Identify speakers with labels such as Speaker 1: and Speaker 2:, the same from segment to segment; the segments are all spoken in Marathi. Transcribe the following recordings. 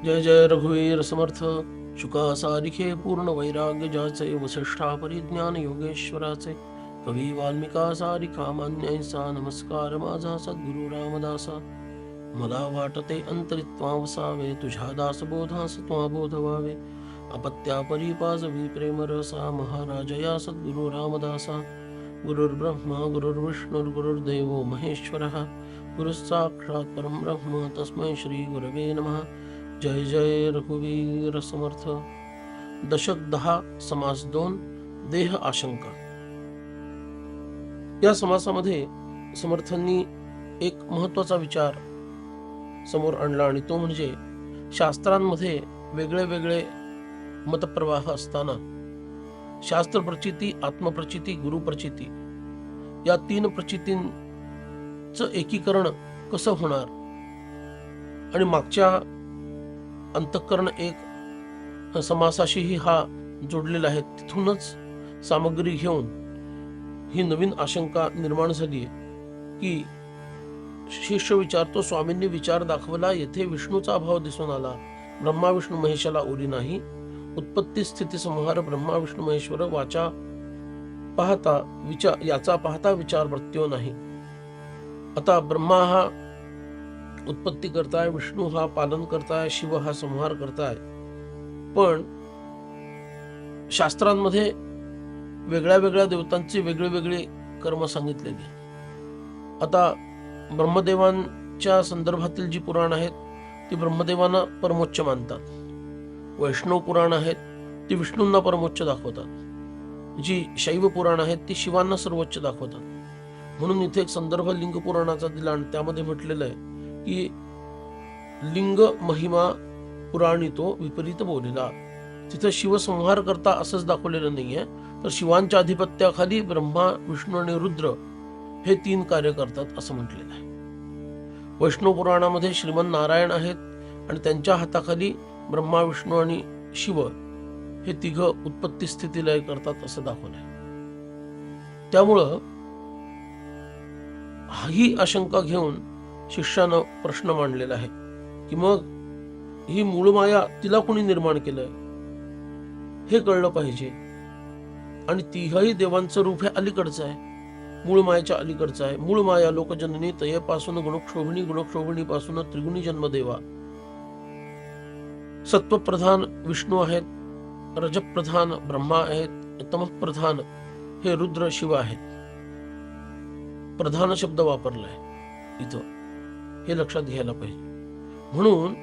Speaker 1: जय जय रघुवीर समर्थ शुका सारिखे पूर्ण वैराग्य जाचे वसिष्ठा परिज्ञान योगेश्वराचे कवी वाल्मिका सारिखा मान्यैसा नमस्कार माझा सद्गुरु रामदासा मला वाटते अंतरित्वा वसावे तुझ्या दासबोधास त्वा बोध व्हावे अपत्या परिपाजवी प्रेमरसा महाराजया सद्गुरु रामदासा गुरुर्ब्रह्मा गुरुर्विष्णुर्गुरुर्देवो महेश्वरः गुरुस्साक्षात् परं ब्रह्म तस्मै श्री गुरवे नमः. जय जय रघुवीर समर्थ. दशक 10 समास 2 देह आशंका. या समासामध्ये समर्थांनी एक महत्वाचा विचार समोर आणला आणि तो म्हणजे शास्त्रांमध्ये वेगळे वेगळे मतप्रवाह असताना शास्त्र प्रचिती, आत्मप्रचिती, गुरुप्रचिती या 3 प्रचितींचं एकीकरण कसं होणार आणि मागच्या अंतःकरण एक समासाशीही हा जोडलेला आहे. तिथूनच सामग्री घेऊन ही नवीन आशंका निर्माण झाली की शिष्य विचारतो, स्वामींनी विचार दाखवला, येथे विष्णूचा अभाव दिसून आला, ब्रह्मा विष्णू महेशाला उरी नाही, उत्पत्ती स्थिती संहार ब्रह्मा विष्णू महेश्वर वाचा पाहता विचार याचा पाहता विचार मृत्यू नाही. आता ब्रह्मा हा उत्पत्ती करताय, विष्णू हा पालन करताय, शिव हा संहार करताय, पण शास्त्रांमध्ये वेगळ्या वेगळ्या देवतांचे वेगळे वेगळे कर्म सांगितलेले. आता ब्रह्मदेवांच्या संदर्भातील जी पुराण आहेत ती ब्रह्मदेवांना परमोच्च मानतात. वैष्णव पुराण आहेत ती विष्णूंना परमोच्च दाखवतात. जी शैव पुराण आहेत ती शिवांना सर्वोच्च दाखवतात. म्हणून इथे एक संदर्भ लिंग पुराणाचा दिला आणि त्यामध्ये म्हटलेलं आहे की लिंग महिमा पुराणी तो विपरीत बोलला. तिथं शिवसंहार करता असंच दाखवलेलं नाहीये, तर शिवांच्या अधिपत्याखाली ब्रह्मा विष्णू आणि रुद्र हे 3 कार्य करतात असं म्हटलेलं आहे. वैष्णव पुराणामध्ये श्रीमन नारायण आहेत आणि त्यांच्या हाताखाली ब्रह्मा विष्णू आणि शिव हे 3 उत्पत्ती स्थिती लय करतात असं दाखवलंय. त्यामुळं ही आशंका घेऊन शिष्यानं प्रश्न मांडलेला आहे की मग ही मूळ माया तिला कोणी निर्माण केलंय हे कळलं पाहिजे. आणि तिघही देवांचं रूप हे अलीकडचं आहे, मूळ मायाच्या अलीकडचं आहे. मूळ माया लोकजननी तयेपासून गुणक्षोभिणी, गुणक्षोभिणीपासून त्रिगुणी जन्मदेवा. सत्वप्रधान विष्णू आहेत, रजप्रधान ब्रह्मा आहेत, तमप्रधान हे रुद्र शिव आहेत. प्रधान शब्द वापरलाय इथं, हे लक्षात घ्यायला पाहिजे. म्हणून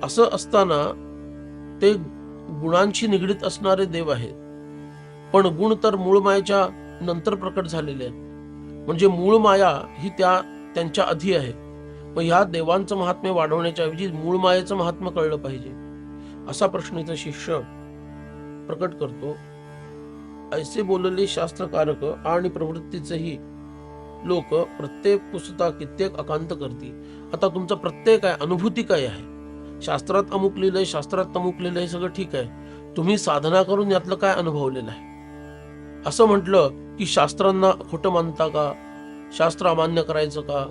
Speaker 1: असं असताना ते गुणांशी निगडीत असणारे देव आहेत, पण गुण तर मूळ मायेच्या नंतर प्रकट झालेले आहेत. म्हणजे मूळ माया ही त्यांच्या आधी आहे. मग ह्या देवांचं महात्म्य वाढवण्याच्या ऐवजी मूळ मायेचं महात्म्य कळलं पाहिजे असा प्रश्न इथं शिष्य प्रकट करतो. ऐसे बोलले शास्त्रकारक आणि प्रवृत्तीचेही लोक प्रत्येक पुसता कित्येक अकांत करती. आता तुमचा प्रत्येक काय अनुभूती काय आहे? शास्त्रात अमुक लिहिलंय, शास्त्रात तमुक लिहिलंय, सगळं ठीक आहे, तुम्ही साधना करून यातलं काय अनुभवलेलं आहे? असं म्हटलं की शास्त्रांना खोटं मानता का? शास्त्र अमान्य करायचं का?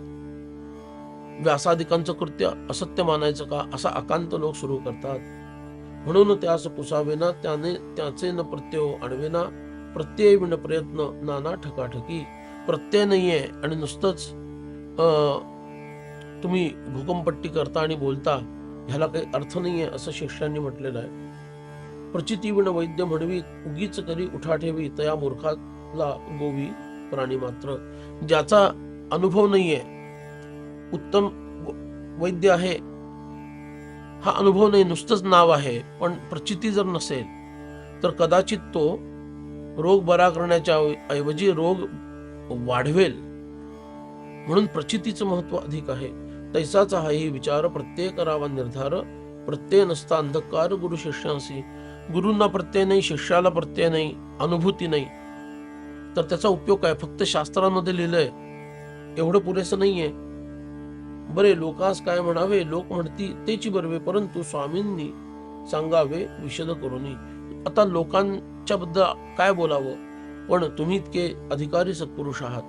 Speaker 1: व्यासादिकांचं कृत्य असत्य मानायचं का? असा अकांत लोक सुरू करतात. म्हणून त्यास पुसावेना, त्याचे न प्रत्यय आणवेना, प्रत्यय विण प्रयत्न नाना ठकाठकी. प्रत्यय नाहीये आणि नुसतंच तुम्ही भूकंपट्टी करता आणि बोलता, ह्याला काही अर्थ नाहीये असं शिष्यांनी म्हटलेलं आहे. प्रचिती विण वैद्य म्हणवी, उगीच करी उठा ठेवी, तया मूर्खाला गोवी प्राणी मात्र. ज्याचा अनुभव नाहीये, उत्तम वैद्य आहे, हा अनुभव नाही, नुसतंच नाव आहे, पण प्रचिती जर नसेल तर कदाचित तो रोग बरा करण्याच्या ऐवजी रोग वाढवेल. म्हणून प्रचितीचं महत्व अधिक आहे. तैसाचा हाही विचार प्रत्यय करावा निर्धार, प्रत्यय नसता अंधकार गुरु शिष्यांशी. गुरूंना प्रत्यय नाही, शिष्याला प्रत्यय नाही, अनुभूती नाही, तर त्याचा उपयोग काय? फक्त शास्त्रांमध्ये लिहिलंय एवढं पुरेसं नाहीये. बरे लोकास काय म्हणावे, लोक म्हणती तेची बरवे, परंतु स्वामींनी सांगावे विशद करूनी. आता लोकांच्या बद्दल काय बोलावं, पण तुम्ही इतके अधिकारी सत्पुरुष आहात,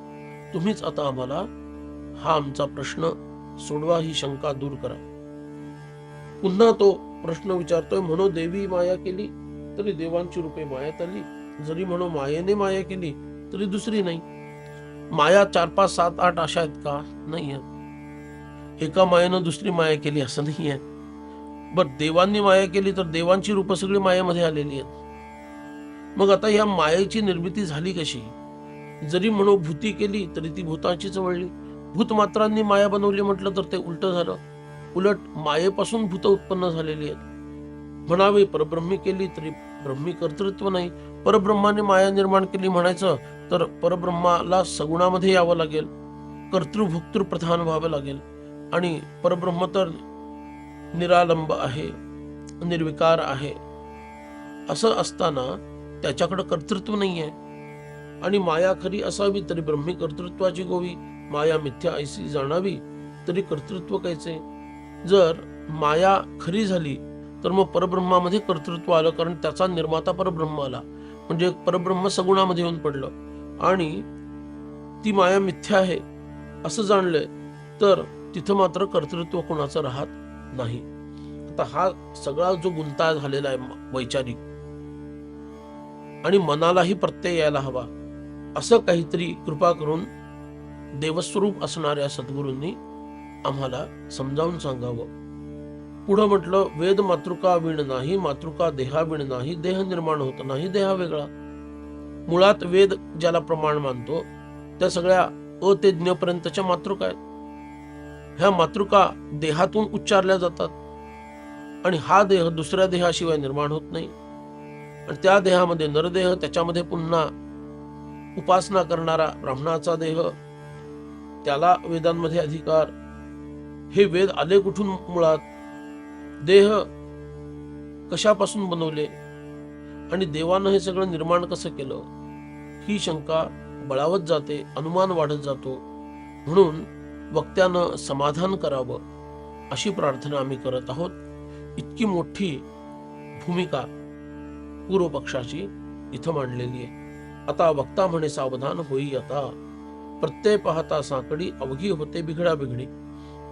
Speaker 1: तुम्हीच आता आम्हाला हा आमचा प्रश्न सोडवा, ही शंका दूर करा. पुन्हा तो प्रश्न विचारतोय, म्हणो देवी माया केली तरी देवांची रूपे मायात आली, जरी म्हणो मायेने माया केली तरी दुसरी नाही. माया 4, 5, 7, 8 अशा आहेत का? नाही आहेत. एका मायेनं दुसरी माया केली असं नाही आहे. बरं, देवांनी माया केली तर देवांची रूप सगळी मायेमध्ये आलेली आहेत. मग आता या मायेची निर्मिती झाली कशी? जरी म्हणो भूती केली तरी ती भूताचीच वळली. भूतमात्रांनी माया बनवली म्हटलं तर ते उलट झालं. उलट मायेपासून भूत उत्पन्न झालेली आहेत. म्हणावे परब्रह्मी केली तरी ब्रह्मी कर्तृत्व नाही. परब्रह्माने माया निर्माण केली म्हणायचं तर परब्रह्माला सगुणामध्ये यावं लागेल, कर्तृभोक्तृ प्रधान व्हावं लागेल. आणि परब्रह्म तर निरालंब आहे, निर्विकार आहे. असं असताना त्याच्याकडे कर्तृत्व नाही आहे. आणि माया खरी असावी तरी ब्रह्मी कर्तृत्वाची गोवी, माया मिथ्या ऐसी जाणावी तरी कर्तृत्व कैसे. जर माया खरी झाली तर मग परब्रह्मामध्ये कर्तृत्व आलं, कारण त्याचा निर्माता परब्रह्म आला. म्हणजे परब्रह्म सगुणामध्ये येऊन पडलं. आणि ती माया मिथ्या आहे असं जाणलंय तर तिथं मात्र कर्तृत्व कोणाचं राहत नाही. आता हा सगळा जो गुंता झालेला आहे वैचारिक, आणि मनालाही प्रत्यय यायला हवा, असं काहीतरी कृपा करून देवस्वरूप असणाऱ्या सद्गुरूंनी आम्हाला समजावून सांगावं. पुढं म्हटलं, वेद मातृका विण नाही, मातृका देहा विण नाही, देह निर्माण होत नाही, देहा वेगळा. मुळात वेद ज्याला प्रमाण मानतो त्या सगळ्या अ ते ज्ञ पर्यंतच्या मातृका आहेत. ह्या मातृका देहातून उच्चारल्या जातात आणि हा देह दुसऱ्या देहाशिवाय निर्माण होत नाही. आणि त्या देहामध्ये नरदेह, त्याच्यामध्ये पुन्हा उपासना करणारा ब्राह्मणाचा देह, त्याला वेदांमध्ये अधिकार. हे वेद आले कुठून? मुळात देह कशापासून बनवले आणि देवानं हे सगळं निर्माण कसं केलं, ही शंका बळावत जाते, अनुमान वाढत जातो. म्हणून वक्त्यानं समाधान करावं अशी प्रार्थना आम्ही करत आहोत. इतकी मोठी भूमिका पूर्वपक्षाची इथं मांडलेली आहे. आता वक्ता म्हणे सावधान होई आता, प्रत्यय पाहता साकडी अवघी होते बिघडा बिघडी,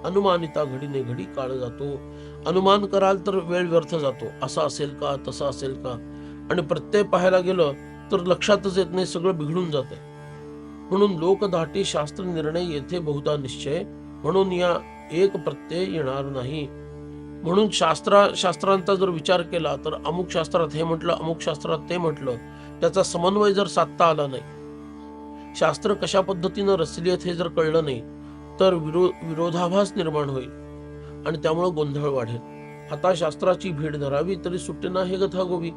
Speaker 1: अनुमानिता घडीने घडी काळ जातो. अनुमान कराल तर वेळ व्यर्थ जातो, असा असेल का तसा असेल का, आणि प्रत्यय पाहायला गेलं तर लक्षातच येत नाही, सगळं बिघडून जातंय. म्हणून लोकधाटी शास्त्र निर्णय येथे बहुधा निश्चय, म्हणून या एक प्रत्यय येणार नाही. म्हणून शास्त्रांचा जर विचार केला तर अमुक शास्त्रात हे म्हटलं, अमुक शास्त्रात ते म्हटलं, त्याचा समन्वय जर साधता आला नाही, शास्त्र कशा पद्धतीनं रचली आहेत हे जर कळलं नाही तर विरोधाभास निर्माण होईल आणि त्यामुळे गोंधळ वाढेल. आता शास्त्राची भेट धरावी तरी सुटेना हे गथागोवी,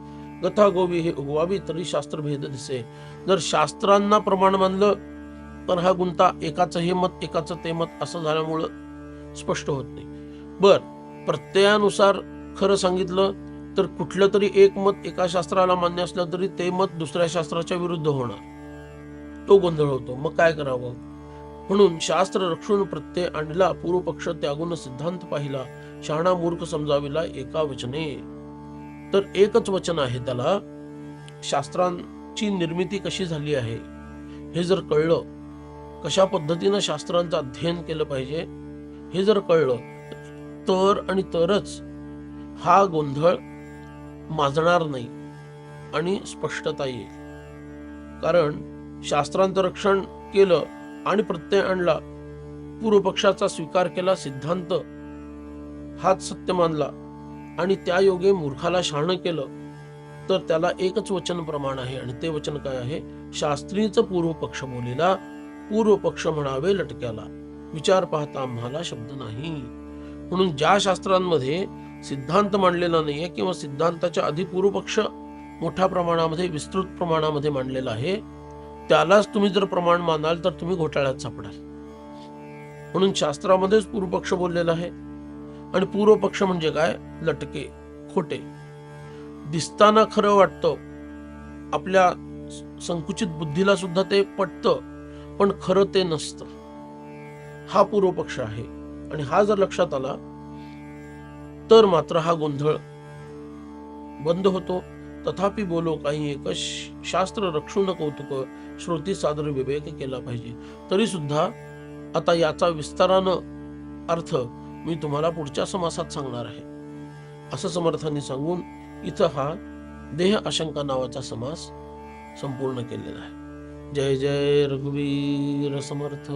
Speaker 1: गथागोवी हे उगवावी तरी शास्त्र भेद दिसे. जर शास्त्रांना प्रमाण मानलं तर हा गुंता एकाचं हे मत एकाचं ते मत असं झाल्यामुळं स्पष्ट होत नाही. बर, प्रत्ययानुसार खरं सांगितलं तर कुठलं तरी एक मत एका शास्त्राला मान्य असलं तरी ते मत दुसऱ्या शास्त्राच्या विरुद्ध होणार, तो गोंधळ होतो. मग काय करावं? म्हणून शास्त्र रक्षून प्रत्यय आणला, पूर्वपक्ष त्यागून सिद्धांत पाहिला, शहाणा मूर्ख समजाविला एका वचने. तर एकच वचन आहे त्याला. शास्त्रांची निर्मिती कशी झाली आहे हे जर कळलं, कशा पद्धतीनं शास्त्रांचं अध्ययन केलं पाहिजे हे जर कळलं तर आणि तरच हा गोंधळ माजणार नाही आणि स्पष्टता येईल. कारण शास्त्रांचं रक्षण केलं आणि प्रत्यय आणला, पूर्वपक्षाचा स्वीकार केला, सिद्धांत हाच सत्य मानला आणि त्या योगे मूर्खाला शहाणं केलं तर त्याला एकच वचन प्रमाण आहे. आणि ते वचन काय आहे? शास्त्रीच पूर्वपक्ष बोलिला, पूर्वपक्ष म्हणावे लटक्याला, विचार पाहता आम्हाला शब्द नाही. म्हणून ज्या शास्त्रांमध्ये सिद्धांत मांडलेला नाहीये किंवा सिद्धांताच्या आधी पूर्वपक्ष मोठ्या प्रमाणामध्ये विस्तृत प्रमाणामध्ये मांडलेला आहे, त्यालाच तुम्ही जर प्रमाण मानाल तर तुम्ही घोटाळ्यात सापडाल. म्हणून शास्त्रामध्येच पूर्वपक्ष बोललेला आहे. आणि पूर्वपक्ष म्हणजे काय? लटके, खोटे, दिसताना खरं वाटतं, आपल्या संकुचित बुद्धीला सुद्धा ते पटतं, पण खरं ते नसतं. हा पूर्वपक्ष आहे. आणि हा जर लक्षात आला तर मात्र हा गोंधळ बंद होतो. तथापि बोलो काही एक, शास्त्र रक्षून कौतुक, श्रोती सादर विवेक केला पाहिजे. तरी सुद्धा आता याचा विस्तारानं अर्थ मी तुम्हाला पुढच्या समासात सांगणार आहे. असं समर्थांनी सांगून इथं हा देह आशंका नावाचा समास संपूर्ण केलेला आहे. जय जय रघुवीर समर्थ.